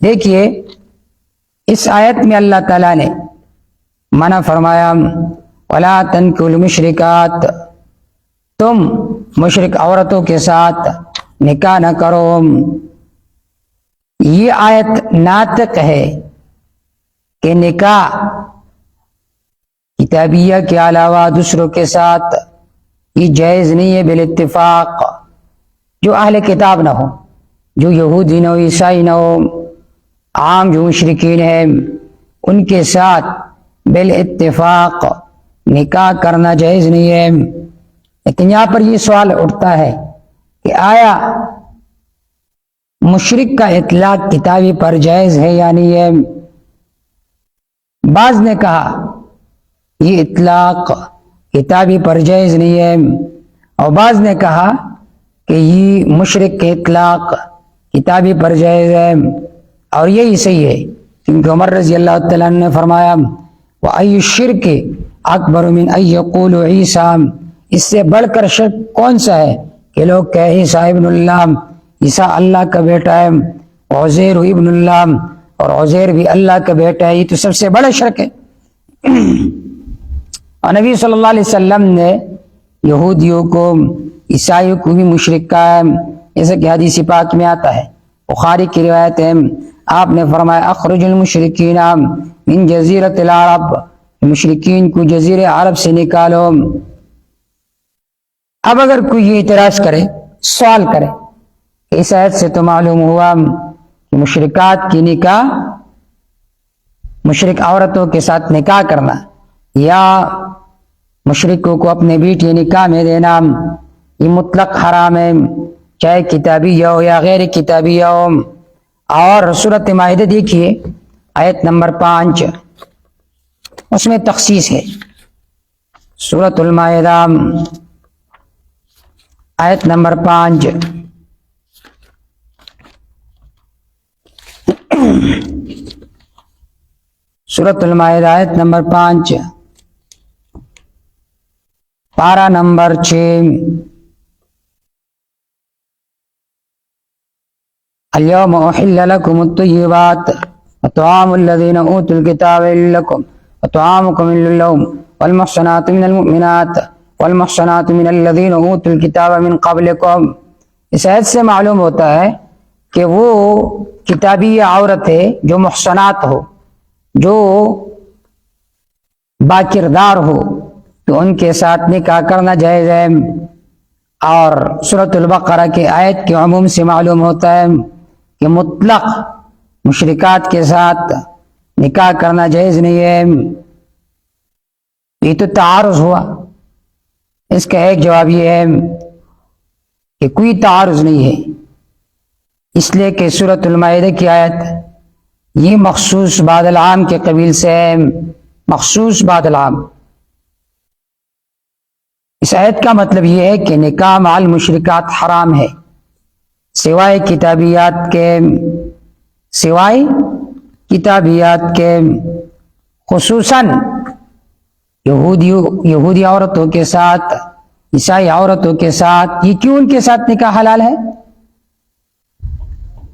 دیکھیے اس آیت میں اللہ تعالیٰ نے منع فرمایا وَلَا تَنكِحُوا الْمُشْرِكَاتِ، تم مشرک عورتوں کے ساتھ نکاح نہ کرو۔ یہ آیت ناطق ہے کہ نکاح کتابیہ کے علاوہ دوسروں کے ساتھ یہ جائز نہیں ہے بالاتفاق، جو اہل کتاب نہ ہو، جو یہودی نہ ہو، عیسائی نہ ہو، عام جو مشرکین ہیں ان کے ساتھ بالاتفاق نکاح کرنا جائز نہیں ہے۔ لیکن یہاں پر یہ سوال اٹھتا ہے کہ آیا مشرک کا اطلاق کتابی پر جائز ہے یا نہیں ہے؟ بعض نے کہا یہ اطلاق کتابی پر جائز نہیں ہے، اور بعض نے کہا کہ یہ مشرک کے اطلاق کتابی پر جائز ہے، اور یہی صحیح ہے، کیونکہ عمر رضی اللہ تعالیٰ عنہ نے فرمایا وَأَيُّ الشِّرْكِ أَكْبَرُ مِنْ أَن يَقُولُ عِيسَىٰ، اس سے بڑھ کر شرک کون سا ہے کہ لوگ کہے عیسیٰ ابن اللہ، عیسیٰ اللہ کا بیٹا ہے، عزیر ابن اللہ، اور عزیر بھی اللہ کا بیٹا ہے، یہ تو سب سے بڑا شرک ہے۔ اور نبی صلی اللہ علیہ وسلم نے یہودیوں کو، عیسائیوں کو بھی مشرک کہا ہے، جیسا کہ حدیث پاک میں آتا ہے، بخاری کی روایت ہے، آپ نے فرمایا اخرج المشرکین من جزیرۃ العرب، مشرکین کو جزیرہ عرب سے نکالو۔ اب اگر کوئی یہ اعتراض کرے، سوال کرے، اس آیت سے تو معلوم ہوا کہ مشرکات کی نکاح، مشرک عورتوں کے ساتھ نکاح کرنا یا مشرکوں کو اپنے بیٹی نکاح میں دینا یہ مطلق حرام ہے، چاہے کتابی ہو یا غیر کتابی ہو۔ اور سورۃ مائدہ دیکھیے آیت نمبر 5، اس میں تخصیص ہے۔ سورۃ المائدہ آیت نمبر 5، سورۃ المائدہ آیت نمبر 5، پارہ نمبر 6، اليوم احل لكم الطيبات وطعام الذين اوتوا الكتاب حل لكم وطعامكم حل لهم والمحصنات من المؤمنات والمحصنات من الذين اوتوا الكتاب من قبلكم۔ اس آیت سے معلوم ہوتا ہے کہ وہ کتابی عورت ہے جو محصنات ہو، جو باکردار ہو، تو ان کے ساتھ نکاح کرنا جائز ہے۔ اور سورۃ البقرہ کے آیت کے عموم سے معلوم ہوتا ہے کہ مطلق مشرکات کے ساتھ نکاح کرنا جائز نہیں ہے۔ یہ تو تعارض ہوا۔ اس کا ایک جواب یہ ہے کہ کوئی تعارض نہیں ہے، اس لیے کہ سورۃ المائدہ کی آیت یہ مخصوص بعد العام کے قبیل سے ہے، مخصوص بعد العام۔ اس آیت کا مطلب یہ ہے کہ نکاح مع المشرکات حرام ہے، سوائے کتابیات کے، خصوصاً یہودی عورتوں کے ساتھ، عیسائی عورتوں کے ساتھ۔ یہ کیوں ان کے ساتھ نکاح حلال ہے؟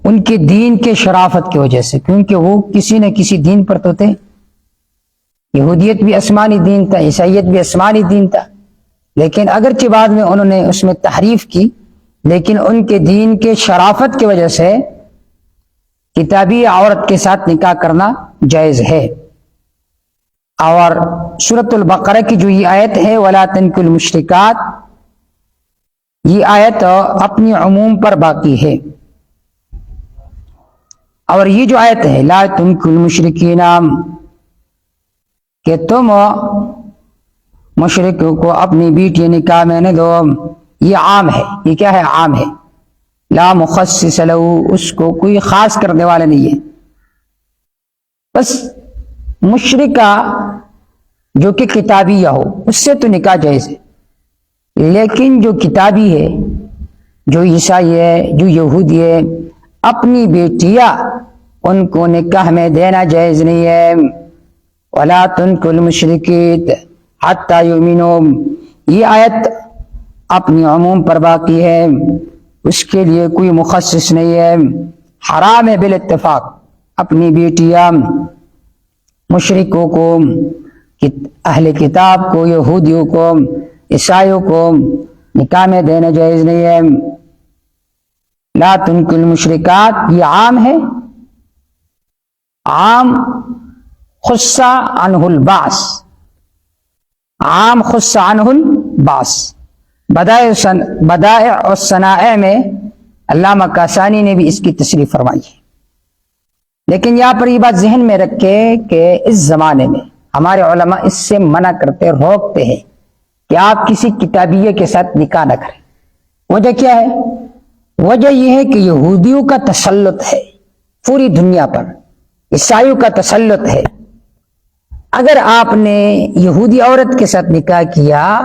ان کے دین کے شرافت کی وجہ سے، کیونکہ وہ کسی نہ کسی دین پر تو تھے۔ یہودیت بھی آسمانی دین تھا، عیسائیت بھی آسمانی دین تھا، لیکن اگرچہ بعد میں انہوں نے اس میں تحریف کی، لیکن ان کے دین کے شرافت کی وجہ سے کتابی عورت کے ساتھ نکاح کرنا جائز ہے۔ اور سورۃ البقرہ کی جو یہ آیت ہے وَلَا تَنكِحُوا الْمُشْرِكَاتِ، یہ آیت اپنی عموم پر باقی ہے۔ اور یہ جو آیت ہے لَا تُنكِحُوا الْمُشْرِكِينَ، کہ تم مشرکوں کو اپنی بیٹی نکاح میں نہ دو، یہ عام ہے۔ یہ کیا ہے؟ عام ہے، لا مخصص لہ، اس کو کوئی خاص کرنے والا نہیں ہے۔ بس مشرکہ جو کہ کتابیہ ہو اس سے تو نکاح جائز ہے، لیکن جو کتابی ہے، جو عیسائی ہے، جو یہودی ہے، اپنی بیٹیاں ان کو نکاح میں دینا جائز نہیں ہے۔ وَلَا تُنكِحُوا الْمُشْرِكِينَ حَتَّى يُؤْمِنُوا، یہ آیت اپنی عموم پر باقی ہے، اس کے لیے کوئی مخصص نہیں ہے، حرام ہے بالاتفاق۔ اپنی بیٹیاں مشرکوں کو، اہل کتاب کو، یہودیوں کو، عیسائیوں کو نکاح میں دینا جائز نہیں ہے۔ لا تنکحوا المشرکات، یہ عام ہے، عام خص عنہ البعث، عام خص عنہ البعث۔ بدائع الصنائع میں علامہ کاشانی نے بھی اس کی تشریح فرمائی ہے۔ لیکن یہاں پر یہ بات ذہن میں رکھے کہ اس زمانے میں ہمارے علماء اس سے منع کرتے، روکتے ہیں کہ آپ کسی کتابیے کے ساتھ نکاح نہ کریں۔ وجہ کیا ہے؟ وجہ یہ ہے کہ یہودیوں کا تسلط ہے پوری دنیا پر، عیسائیوں کا تسلط ہے۔ اگر آپ نے یہودی عورت کے ساتھ نکاح کیا،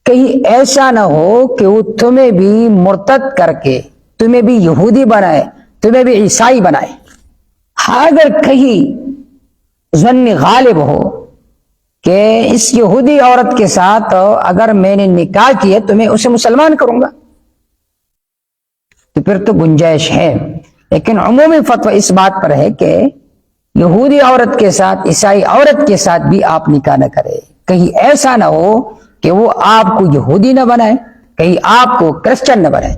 کہیں ایسا نہ ہو کہ وہ تمہیں بھی مرتد کر کے تمہیں بھی یہودی بنائے، تمہیں بھی عیسائی بنائے۔ اگر کہیں ظن غالب ہو کہ اس یہودی عورت کے ساتھ اگر میں نے نکاح کیا تو میں اسے مسلمان کروں گا، تو پھر تو گنجائش ہے۔ لیکن عمومی فتویٰ اس بات پر ہے کہ یہودی عورت کے ساتھ عیسائی عورت کے ساتھ بھی آپ نکاح نہ کریں، کہیں ایسا نہ ہو کہ وہ آپ کو یہودی نہ بنائے، کہیں آپ کو کرسچن نہ بنائے۔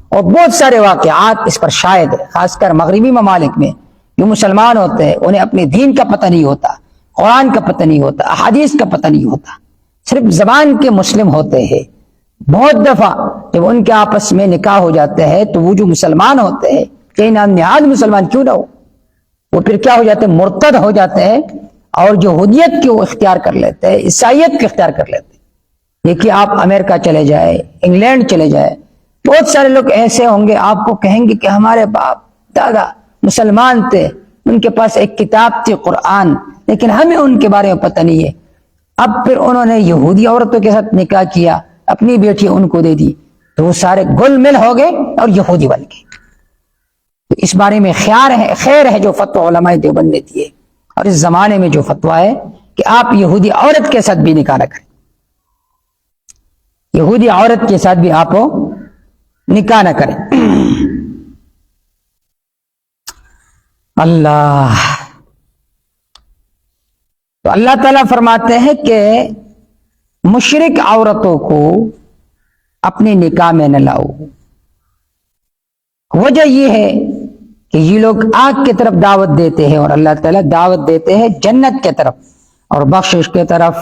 اور بہت سارے واقعات اس پر شاہد ہے، خاص کر مغربی ممالک میں جو مسلمان ہوتے ہیں انہیں اپنے دین کا پتہ نہیں ہوتا، قرآن کا پتہ نہیں ہوتا، احادیث کا پتہ نہیں ہوتا، صرف زبان کے مسلم ہوتے ہیں۔ بہت دفعہ جب ان کے آپس میں نکاح ہو جاتے ہیں تو وہ جو مسلمان ہوتے ہیں، چاہے نام نہاد مسلمان کیوں نہ ہو، وہ پھر کیا ہو جاتے ہیں؟ مرتد ہو جاتے ہیں اور یہودیت کو اختیار کر لیتے ہیں، عیسائیت کو اختیار کر لیتے ہیں۔ دیکھیے آپ امریکہ چلے جائیں، انگلینڈ چلے جائیں، بہت سارے لوگ ایسے ہوں گے آپ کو کہیں گے کہ ہمارے باپ دادا مسلمان تھے، ان کے پاس ایک کتاب تھی قرآن، لیکن ہمیں ان کے بارے میں پتہ نہیں ہے۔ اب پھر انہوں نے یہودی عورتوں کے ساتھ نکاح کیا، اپنی بیٹی ان کو دے دی، تو وہ سارے گل مل ہو گئے اور یہودی بن گئے۔ تو اس بارے میں خیر ہے جو فتویٰ علماء دیوبند نے دیے، اور اس زمانے میں جو فتویٰ ہے کہ آپ یہودی عورت کے ساتھ بھی نکاح نہ کریں، یہودی عورت کے ساتھ بھی آپ نکاح نہ کریں۔ اللہ تو اللہ تعالیٰ فرماتے ہیں کہ مشرک عورتوں کو اپنے نکاح میں نہ لاؤ۔ وجہ یہ ہے کہ یہ لوگ آگ کی طرف دعوت دیتے ہیں اور اللہ تعالیٰ دعوت دیتے ہیں جنت کی طرف اور بخشش کی طرف۔